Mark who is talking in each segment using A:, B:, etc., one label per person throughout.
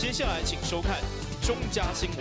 A: 接下来请收看中嘉新闻。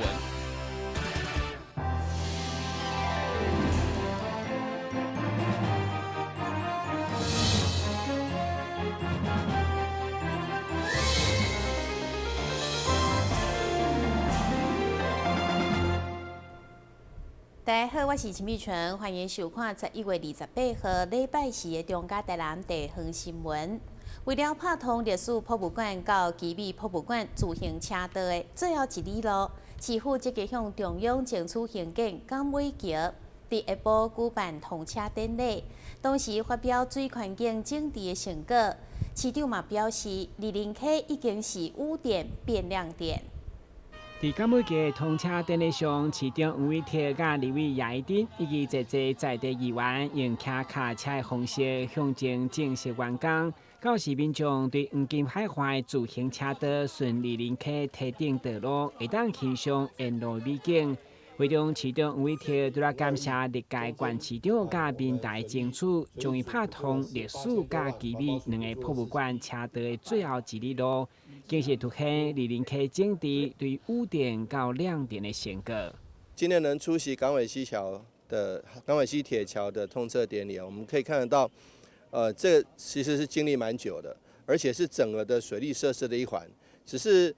B: 大家好，我是陈美纯，欢迎收看11月28号礼拜四的中嘉台南地方新闻。为了拍通历史博物馆到奇美博物馆自行车道的最后一里路，市府积极向中央争取行建港尾桥，伫下晡举办通车典礼，同时发表水环境整治的成果。市长嘛表示，二林溪已经是污点变亮点。
C: 伫港尾桥通车典礼上，市长吴伟铁甲立委叶一丁以及一在地议员用骑脚车的方式向前正式完工。到时民众对黄金海岸自行车道顺二林溪堤顶道路，会当欣赏沿路美景。会中市长吴伟铁除了感谢历届县市长甲民代争取，终于拍通历史甲奇美两个博物馆车道的最后一里路。更是凸显二林溪整治对污点到亮点的成果。
D: 今天能出席港尾溪铁桥的通车典礼，我们可以看得到，这其实是经历蛮久的，而且是整个的水利设施的一环。只是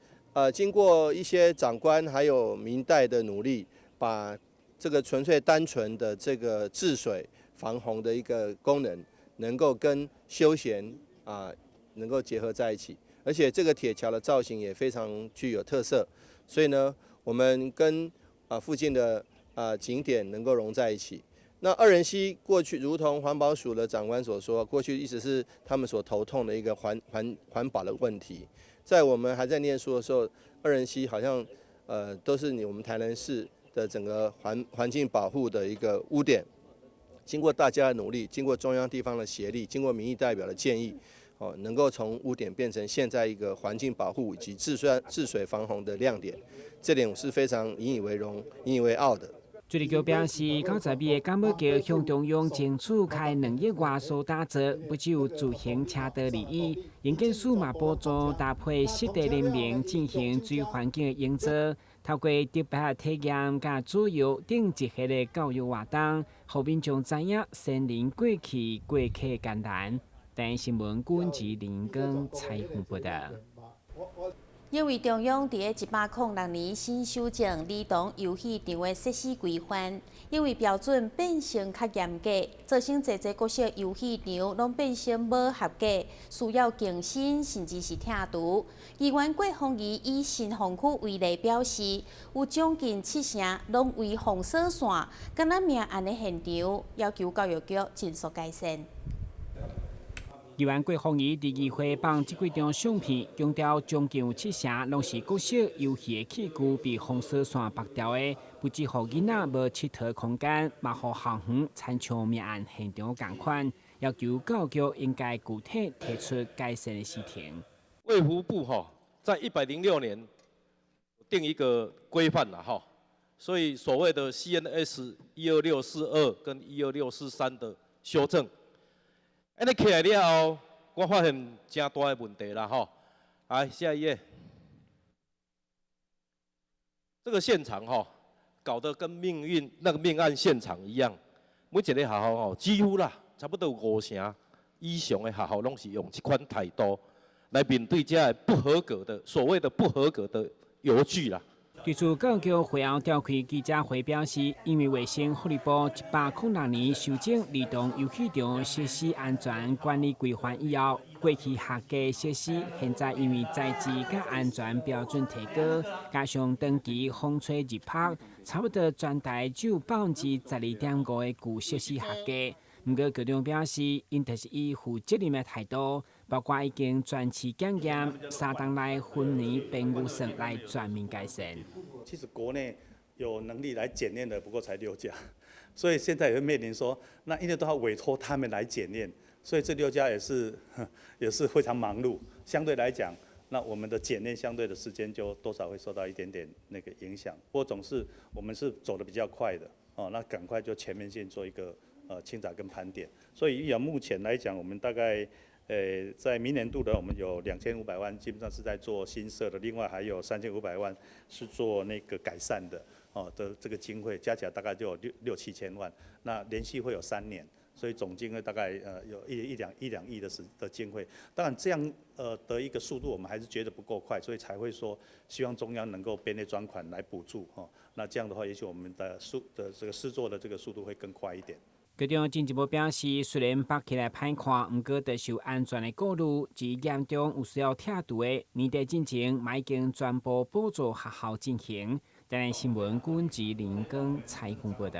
D: 经过一些长官还有民代的努力，把这个单纯的这个治水防洪的一个功能，能够跟休闲能够结合在一起。而且这个铁桥的造型也非常具有特色，所以呢，我们跟附近的景点能够融在一起。那二仁溪过去如同环保署的长官所说，过去一直是他们所头痛的一个环保的问题。在我们还在念书的时候，二仁溪好像都是我们台南市的整个环境保护的一个污点。经过大家的努力，经过中央地方的协力，经过民意代表的建议。能够从污点变成现在一个环境保护以及治水防洪的亮点，这点我是非常引以为荣、引以为傲的。
C: 水利局表示，90米的港尾桥向中央争取开2亿外所打造，不只有自行车道利益，营建署嘛补助搭配湿地林明进行水环境的营造，透过特别体验甲主游等一系列教育活动，让民众知影森林过去过客艰难。台新闻管制林根采访报道。
B: 因为中央伫106年新修正儿童游戏场的设施规范，因为标准变成较严格，造成侪国小游戏场拢变成无合格，需要更新甚至是拆除。议员郭凤仪以新丰区为例表示，有将近7成拢为封锁线，敢若命案的现场，要求教育局尽速改善。
C: 议员郭凤仪伫议会放这几张相片，强调将近有7成拢是国小游戏的器具被封锁线绑掉的，不只互囡仔无佚佗空间，嘛互校园参像命案现场同款，要求教育局应该具体提出改善的事情。
E: 卫福部在106年定一个规范了所以所谓的 CNS 12642跟12643的修正。安尼起来了后，我发现真大的问题啦来，下一页。这个现场搞得跟命案现场一样，每一个学校几乎啦，差不多有5成以上的学校拢是用这款态度来面对这不合格的所谓的不合格的游具啦。
C: 对此，教育局会后召开记者会表示，因为卫生福利部106年修正儿童游戏场设施安全管理规范以后，过去合格设施现在因为材质甲安全标准提高，加上长期风吹日晒，差不多全台只有12.5%的旧设施合格。不过局长表示，因就是以负责任的态度，包括已经全市检验，3档内分年评估算来全面改善。
F: 其实国内有能力来检验的不过才6家，所以现在也会面临说，那因为都要委托他们来检验，所以这6家也是非常忙碌。相对来讲，那我们的检验相对的时间就多少会受到一点点那个影响。不过总是我们是走得比较快的那赶快就全面性做一个清查跟盘点。所以目前来讲，我们大概在明年度的我们有2500万，基本上是在做新设的，另外还有3500万是做那个改善的的这个经费，加起来大概就有6、7千万。那连续会有3年，所以总金额大概有一两亿的经费。当然这样的一个速度我们还是觉得不够快，所以才会说希望中央能够编列专款来补助那这样的话，也许我们的这个施作的这个速度会更快一点。
C: 局长进一步表示，虽然北起来歹看，不过得受安全的顾虑，至于严重有需要拆除的，年底进前已经全部补助学校进行。台南新闻军及林根采访报道。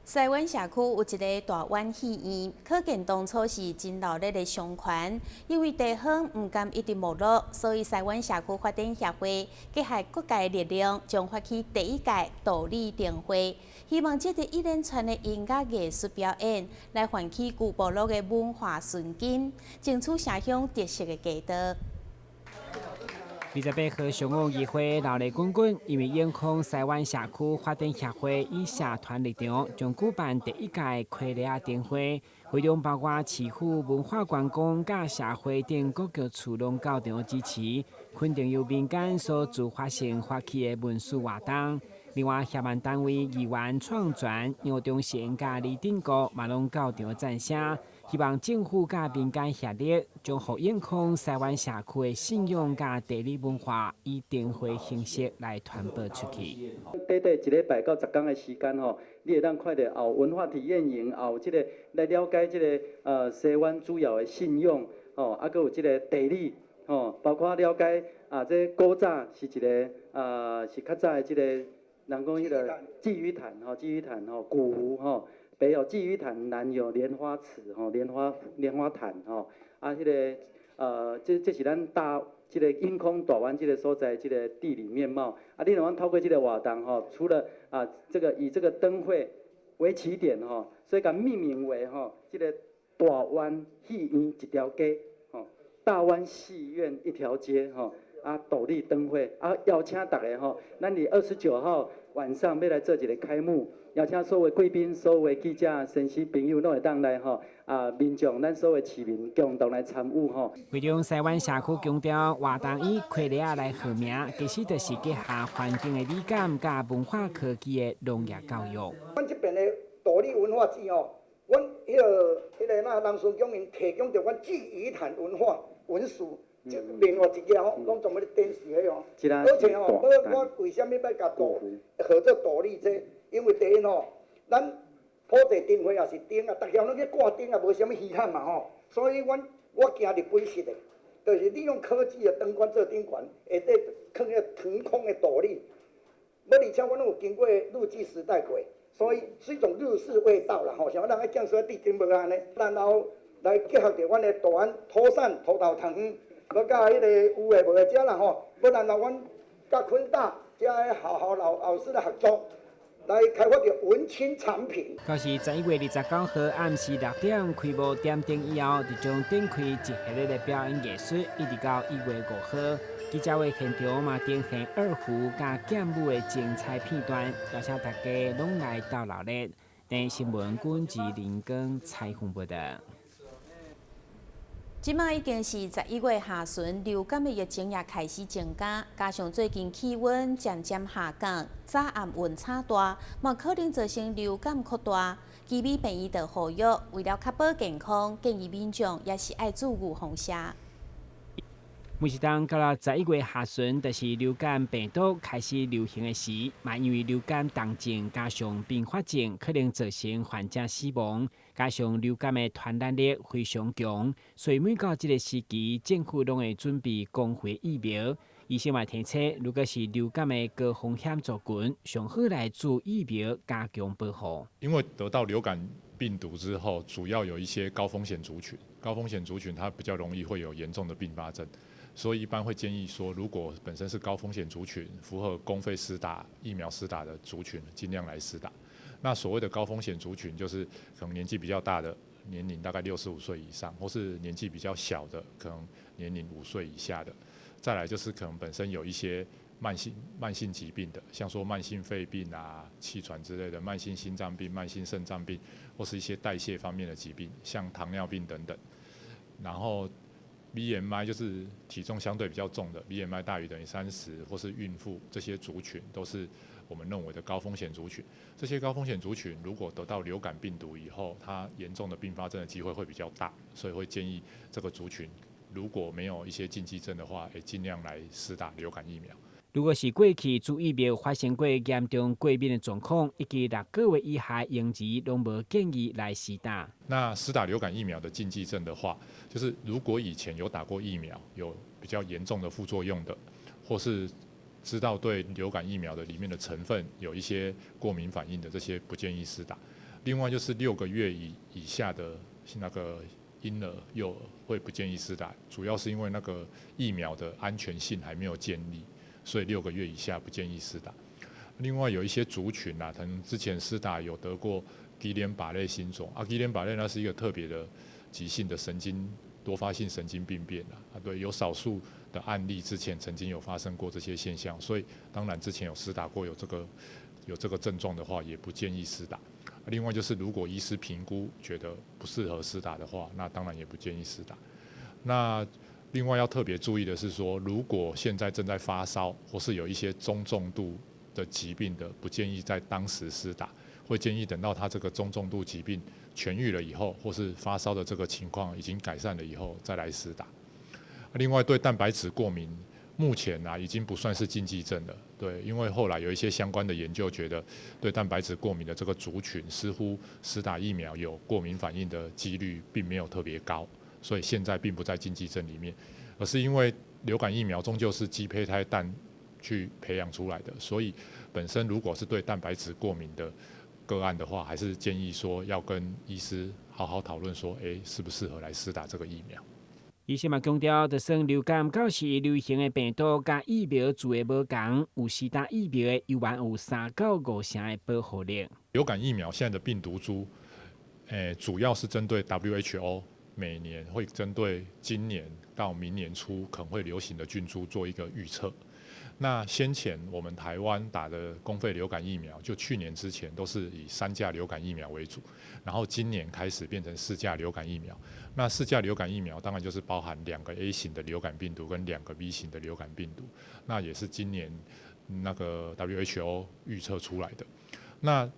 B: 西湾社区有一个大湾戏院，可见当初是真闹热的商圈。因为地方唔甘一直没落，所以西湾社区发展协会结合各界力量，将发起第1届道理电会，希望借着一连串的音乐艺术表演，来唤起旧部落的文化纯金，争取城乡特色的价值。
C: 28号上午议会闹热滚滚，因为眼看西湾社区发展协会以社团立场，将举办第1届开礼电会，会中包括市府、文化观光、甲社会等各局处拢到场支持，肯定由民间所自发性发起的文书活动。另外，协办单位、议员、创团、杨中贤甲李定国嘛拢到场赞声。希望政府甲民间协力，将互眼眶西湾社区的信仰甲地理文化以电会形式来传播出去。
G: 短短1礼拜到10天的时间你会当看到有文化体验营，有这个来了解这个西湾主要的信仰还佫有这个地理包括了解这古早是一个是较早的这个人讲迄个鲫鱼潭古湖北有鲫鱼潭，南有莲花池莲花潭迄个这是咱这个阴空大湾这个所在这个地理面貌你若透过这个活动除了这个以这个灯会为起点所以甲命名为这个大湾戏院一条街大湾戏院一条街斗笠灯会邀请大家咱伫29号晚上要来做一个开幕。邀请所有贵宾、所有记者、先生朋友，拢会当来民众，咱所有市民共同来参与
C: 为中西湾社区强调，活动以开礼来号名，其实就是结合环境的美感甲文化科技的农业教育。
H: 阮这边的道理文化节阮迄个人事讲因提供着阮鲫鱼潭文化文书。另外一个拢专门咧展示迄而且我为什么要甲合作道理这？因为第一咱普地灯会也是灯大家拢去挂灯无啥物稀罕嘛所以我行日本式的，就是利用科技的灯管做灯管，下底放迄腾空的道理。而且阮有经过日据时代过，所以是一种日式味道啦像咱爱讲说地灯无安尼，然后来结合着阮的大湾土产土豆糖。佮甲迄个有诶无诶遮啦要然后阮甲昆大遮个好老师来合作，来开发着文青产品。
C: 到时11月29号暗时6点开幕点灯以后，就将展开一系列的表演艺术，一直到1月5号。记者会现场嘛呈现二胡甲剑舞的精彩片段，邀请大家拢来到热闹。台新闻军及林根采访报道。
B: 即马已经是11月下旬，流感的疫情也开始增加，加上最近气温渐渐下降，早暗温差大，嘛可能造成流感扩大。基美病院就呼吁，为了确保健康，建议民众也是爱注意防晒。
C: 每是当到了11月下旬，就是流感病毒开始流行的时，嘛因为流感重症加上并发症，可能造成患者死亡。加上流感的传染力非常强，所以每到这个时期，政府拢会准备公费疫苗。医生嘛提醒，如果是流感的高风险族群，上好来做疫苗加强保护。
I: 因为得到流感病毒之后，主要有一些高风险族群，高风险族群它比较容易会有严重的并发症。所以一般会建议说，如果本身是高风险族群，符合公费施打疫苗施打的族群，尽量来施打。那所谓的高风险族群，就是可能年纪比较大的，年龄大概65岁以上，或是年纪比较小的，可能年龄5岁以下的。再来就是可能本身有一些慢性疾病的，像说慢性肺病气喘之类的，慢性心脏病、慢性肾脏病，或是一些代谢方面的疾病，像糖尿病等等。然后 BMI 就是体重相对比较重的 ，BMI 大于等于30，或是孕妇这些族群都是我们认为的高风险族群。这些高风险族群如果得到流感病毒以后，它严重的并发症的机会会比较大，所以会建议这个族群如果没有一些禁忌症的话，尽量来施打流感疫苗。
C: 如果是过去注疫苗发生过严重过敏的状况，以及6个月以下婴儿，拢无建议来施打。
I: 那施打流感疫苗的禁忌症的话，就是如果以前有打过疫苗，有比较严重的副作用的，或是知道对流感疫苗的里面的成分有一些过敏反应的，这些不建议施打。另外就是6个月以下的那个婴儿幼儿会不建议施打，主要是因为那个疫苗的安全性还没有建立。所以6个月以下不建议施打。另外有一些族群可能之前施打有得过吉连巴类心肿吉连巴类那是一个特别的急性的多发性神经病变对，有少数的案例之前曾经有发生过这些现象，所以当然之前有施打过有这个症状的话，也不建议施打。另外就是如果医师评估觉得不适合施打的话，那当然也不建议施打。那另外要特别注意的是说，如果现在正在发烧或是有一些中重度的疾病的，不建议在当时施打，会建议等到他这个中重度疾病痊愈了以后，或是发烧的这个情况已经改善了以后再来施打。另外对蛋白质过敏，目前已经不算是禁忌症了，对，因为后来有一些相关的研究觉得，对蛋白质过敏的这个族群，似乎施打疫苗有过敏反应的几率并没有特别高。所以现在并不在禁忌症里面，而是因为流感疫苗终究是鸡胚胎蛋去培养出来的，所以本身如果是对蛋白质过敏的个案的话，还是建议说要跟医师好好讨论说，适不适合来施打这个疫苗。
C: 医生嘛强调，就算流感到时流行的病毒甲疫苗做的无同，有施打疫苗的依然有3到5成的保护力。
I: 流感疫苗现在的病毒株，主要是针对 WHO。每年会针对今年到明年初可能会流行的菌株做一个预测。那先前我们台湾打的公费流感疫苗，就去年之前都是以3价流感疫苗为主，然后今年开始变成4价流感疫苗。那4价流感疫苗当然就是包含2个 A 型的流感病毒跟2个 B 型的流感病毒，那也是今年那个 WHO 预测出来的。那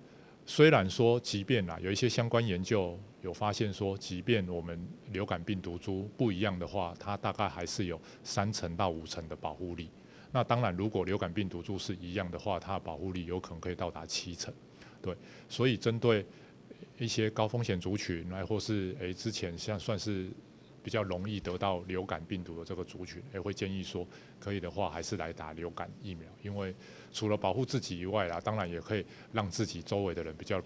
I: 虽然说，即便有一些相关研究有发现说，即便我们流感病毒株不一样的话，它大概还是有3成到5成的保护力。那当然，如果流感病毒株是一样的话，它的保护力有可能可以到达7成。对，所以针对一些高风险族群，或是之前像算是比较容易得到流感病毒的这个族群，会建议说，可以的话还是来打流感疫苗，因为除了保护自己以外当然也可以让自己周围的人比较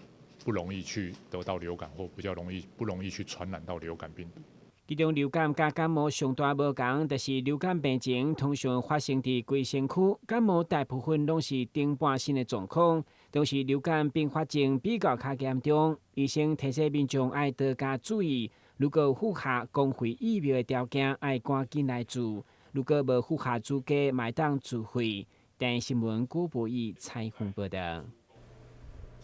I: 不容易去得到流感，或比较不容易去传染到流感病毒。
C: 其中流感甲感冒上大无同，就是流感病情通常发生伫规身躯，感冒大部分拢是顶半身的状况，同时流感并发症比较较严重。医生提醒民众爱多加注意，如果符合公费疫苗的条件，爱赶紧来做；如果无符合资格，买当自费。电新闻古博义采访报道。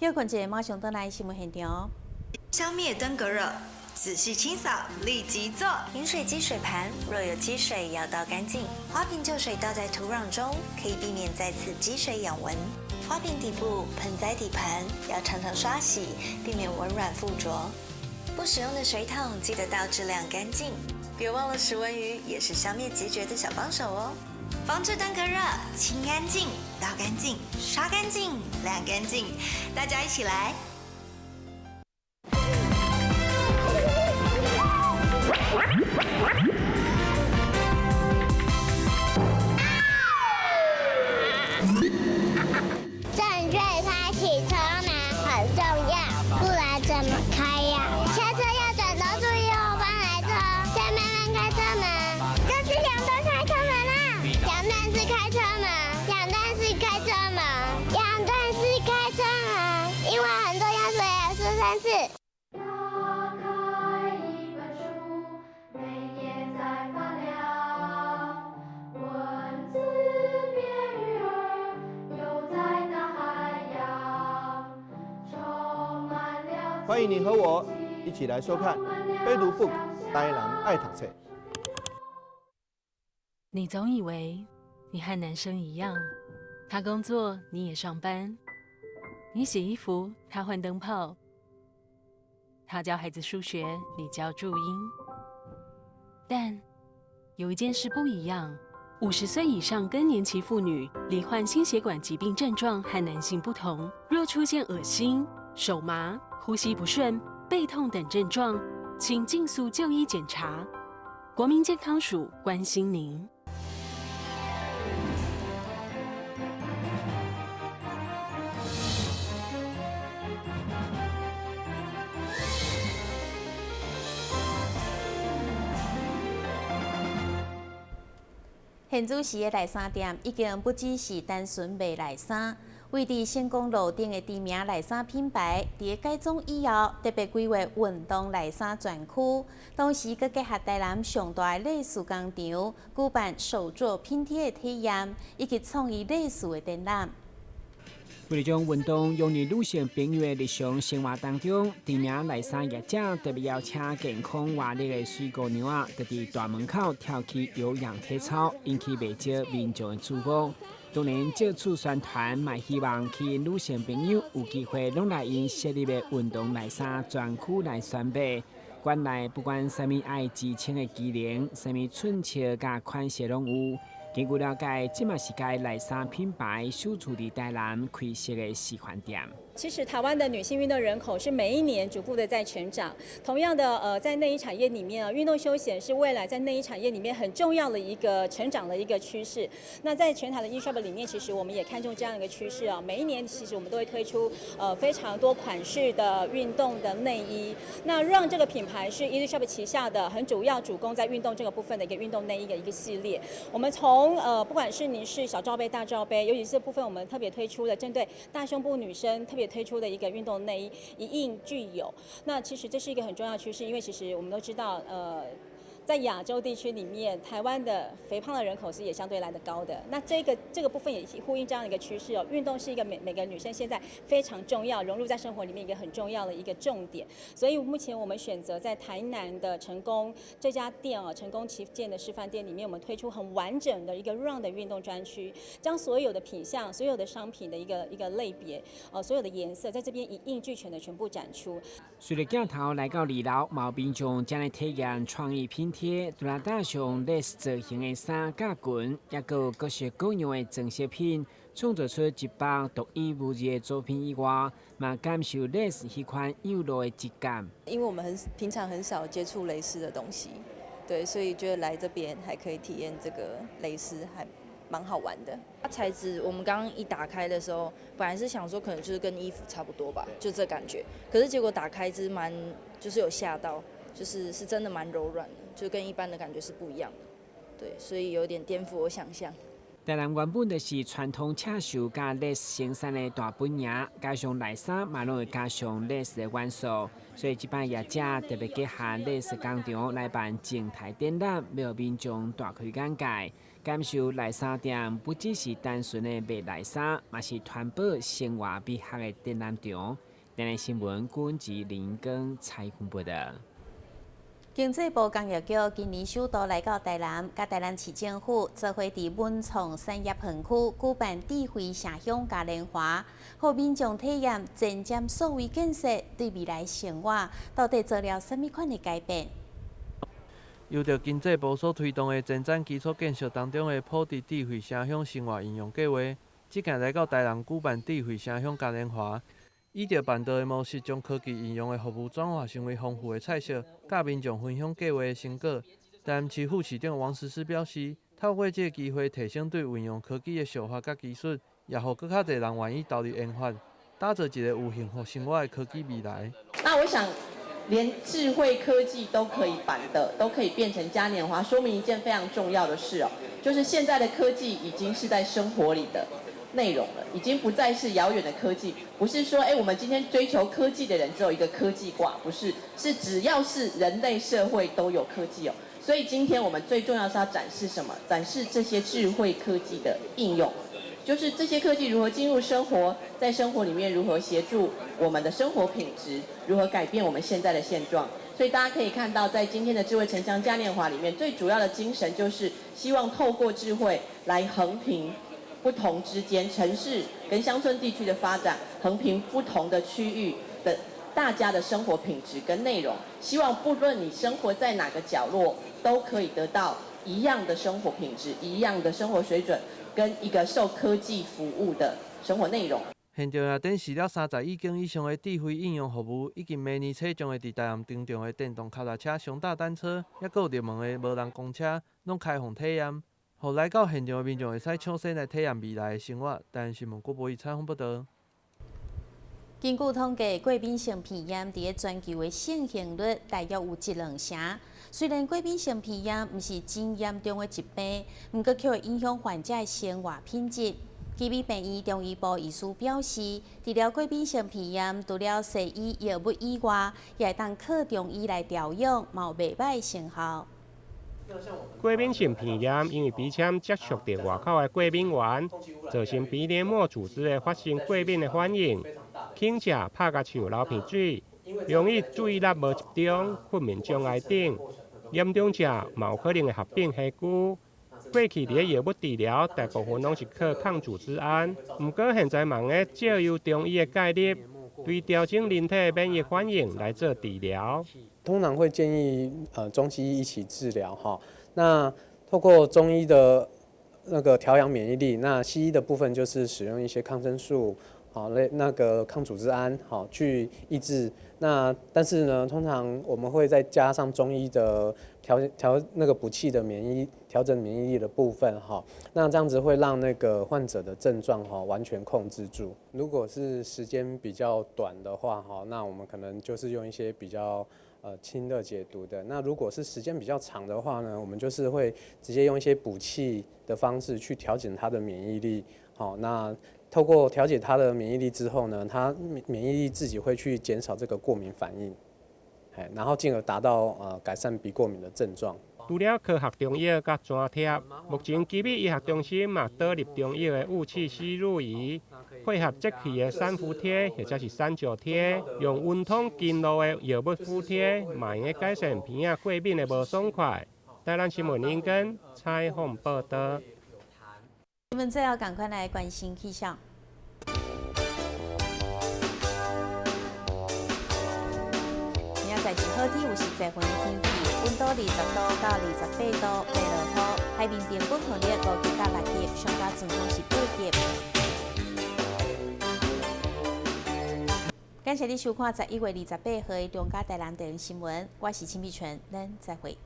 B: 休困者马上倒来新闻现场。
J: 消灭登革热，仔细清扫，立即做。饮水机水盘若有积水，要倒干净。花瓶旧水倒在土壤中，可以避免再次积水养蚊。花瓶底部、盆栽底盘要常常刷洗，避免蚊卵附着。不使用的水桶记得倒质量干净。别忘了食蚊鱼也是消灭孑孓的小帮手哦。防治登革热，清干净、倒干净、刷干净、晾干净，大家一起来！
K: 正确开启车门很重要，不然怎么开呀？下车要转头注意后方来车，再慢慢开车门。这是两段开车门啦，两段是开车门，两段是开车门，两段是开车门，因为很重要，所以要说3次。
D: 欢迎你和我一起来收看《飞读 Book》
L: 台南爱读册。
M: 你总以为你和男生一样，他工作你也上班，你洗衣服他换灯泡，他教孩子数学你教注音。但有一件事不一样，50岁以上更年期妇女罹患心血管疾病症状和男性不同，若出现恶心、手麻、呼吸不顺、背痛等症状，请尽速就医检查。国民健康署关心您。
B: 现主时的内衫店已经不只是单纯卖内衫，位伫成功路顶的知名内衫品牌，伫改装以后，特别规划运动内衫专区，同时佮结合台南上大的类似工厂，举办手作拼贴的体验，以及创意类似的展览。
C: 为了将运动融入女性朋友的日常生活当中，知名内衫业者特别邀请健康活力的水姑娘啊，就伫大门口跳起有氧体操，引起不少民众的注目。当然，借此宣传，嘛希望吸引女性朋友有机会拢来因设立的运动内衫专区来选买。馆内不管什么爱自称的机能，什么寸尺甲款式拢有。根据了解，这嘛是该内衫品牌首次伫台南开设的示范店。
N: 其实台湾的女性运动人口是每一年逐步的在成长。同样的，在内衣产业里面啊，运动休闲是未来在内衣产业里面很重要的一个成长的一个趋势。那在全台的 eShop 里面，其实我们也看中这样一个趋势啊。每一年其实我们都会推出非常多款式的运动的内衣，那让这个品牌是 eShop 旗下的很主要主攻在运动这个部分的一个运动内衣的一个系列。我们从不管是您是小罩杯、大罩杯，尤其是这部分我们特别推出了针对大胸部女生特别推出的一个运动内衣，一应俱有。那其实这是一个很重要的趋势，因为其实我们都知道，在亚洲地区里面，台湾的肥胖的人口是也相对来得高的。那这个部分也呼应这样的一个趋势哦。运动是一个每个女生现在非常重要，融入在生活里面一个很重要的一个重点。所以目前我们选择在台南的成功这家店成功旗舰的示范店里面，我们推出很完整的一个 run 的运动专区，将所有的品项、所有的商品的一个类别，所有的颜色在这边一应俱全的全部展出。
C: 随着镜头来到2楼，毛民众将来体验创意拼贴，除了搭上类似造型的衫甲裙，也有各式各样的装饰品，创作出一包独一无二的作品以外，嘛感受类似迄款幼柔的质感。
O: 因为我们平常很少接触蕾丝的东西，对，所以觉得来这边还可以体验这个蕾丝，还蛮好玩的。材质我们刚刚一打开的时候，本来是想说可能就是跟衣服差不多吧，就这感觉。可是结果打开就是就是有吓到，是真的蛮柔软的，就跟一般的感觉是不一样的。对，所以有点颠覆我想象。
C: 台南原本就是传统刺绣加类似生产的大本营，加上内衫嘛拢会加上类似的元素，所以这摆业者特别结合类似工厂来办静态展览，要民众大开眼界，感受内衫店不只是单纯的卖内衫，嘛是传播生活美学的展览场。台南新闻军及林根采访报道。
B: 经济部工业局今年首度来到台南，甲台南市政府做伙伫文创产业园区举办智慧城乡嘉年华，让民众体验前瞻数位建设对未来生活到底做了甚物款的改变。
P: 由着经济部所推动的前瞻基础建设当中的普智智慧城乡生活应用计划，即届来到台南举办智慧城乡嘉年华。以着办道的模式，将科技应用的服务转化成为丰富的菜色，甲民众分享计划的成果。台南市副市长王诗诗表示，透过这个机会，提升对运用科技的想法甲技术，也让更较侪人愿意投入研发，打造一个有幸福生活的科技未来。
Q: 那我想，连智慧科技都可以办的，都可以变成嘉年华，说明一件非常重要的事哦，就是现在的科技已经是在生活里的内容了，已经不再是遥远的科技，不是说我们今天追求科技的人只有一个科技挂，不是，是只要是人类社会都有科技哦。所以今天我们最重要是要展示什么？展示这些智慧科技的应用，就是这些科技如何进入生活，在生活里面如何协助我们的生活品质，如何改变我们现在的现状。所以大家可以看到，在今天的智慧城乡嘉年华里面，最主要的精神就是希望透过智慧来横平不同之间城市跟乡村地区的发展，横平不同的区域的大家的生活品质跟内容。希望不论你生活在哪个角落，都可以得到一样的生活品质、一样的生活水准，跟一个受科技服务的生活内容。
P: 现场也展示了30亿件以上的智慧应用服务，以及明年初将会伫台南登场的电动脚踏车、双踏单车，也有热门的无人公车，拢开放体验，互来到现场的民众会使抢先来体验未来的生活。台南新闻郭博宇采访报道。
B: 根据统计，贵宾性鼻炎伫全球的盛行率大约有1-2成。虽然贵宾性鼻炎毋是真严重的疾病，毋过却会影响患者的生活品质。基美病院中医部医师表示，治疗贵宾性鼻炎除了西医药物以外，也会当靠中医来调养，嘛有袂歹成效。
L: 过敏性鼻炎因为鼻腔接触到外口的过敏源，造成鼻黏膜组织的发生过敏的反应，轻者拍甲像流鼻水，容易注意力无集中、困眠障碍等；严重者嘛有可能会合并黑骨。过去伫药物治疗，大部分拢是靠抗组织胺，不过现在忙咧借由中医的介入，对调整人体的免疫反应来做治疗。
R: 通常会建议中西医一起治疗哈。那透过中医的那个调养免疫力，那西医的部分就是使用一些抗生素。好，那个抗组织胺，好去抑制。那但是呢，通常我们会再加上中医的那个补气的调整免疫力的部分，哈。那这样子会让那个患者的症状完全控制住。如果是时间比较短的话，哈，那我们可能就是用一些比较清热解毒的。那如果是时间比较长的话呢，我们就是会直接用一些补气的方式去调整它的免疫力。好，那透过调节它的免疫力之后呢，它免疫力自己会去减少这个过敏反应，然后进而达到改善鼻过敏的症状。
L: 除了科学中药甲粘贴，目前基美医学中心嘛导入中药的雾气吸入仪，配合节气的三伏贴或者是三九贴，用温通经络的药物敷贴，嘛用改善鼻仔过敏的无爽快。台南新闻林根采访报道。
B: 我们最后赶快来关心气象。明仔载是好天，有时节风的天气，温度20度到28度，袂落雨，海面平均风力5级到6级，上加阵风是8级。感谢你收看11月28号的中嘉台南地方新闻，我是陈美纯，咱再会。